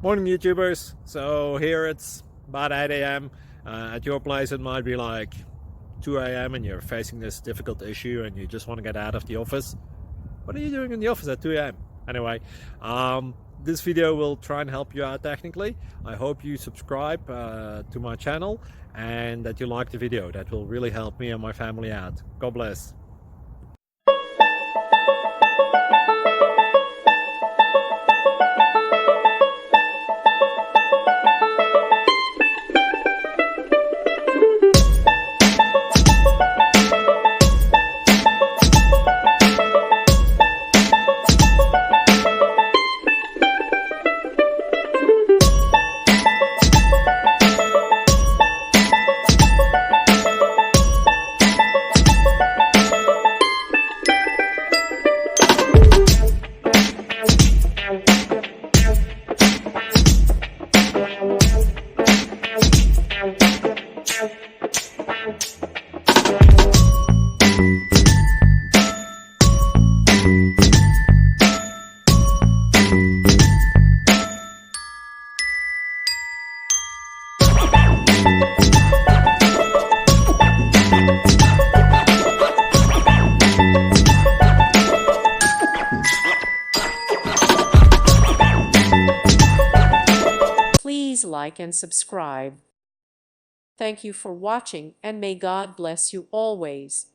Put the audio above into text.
Morning YouTubers. So here it's about 8 a.m. At your place it might be like 2 a.m. and you're facing this difficult issue and you just want to get out of the office. What are you doing in the office at 2 a.m.? Anyway, this video will try and help you out technically. I hope you subscribe to my channel and that you like the video. That will really help me and my family out. God bless. Please like and subscribe. Thank you for watching, and may God bless you always.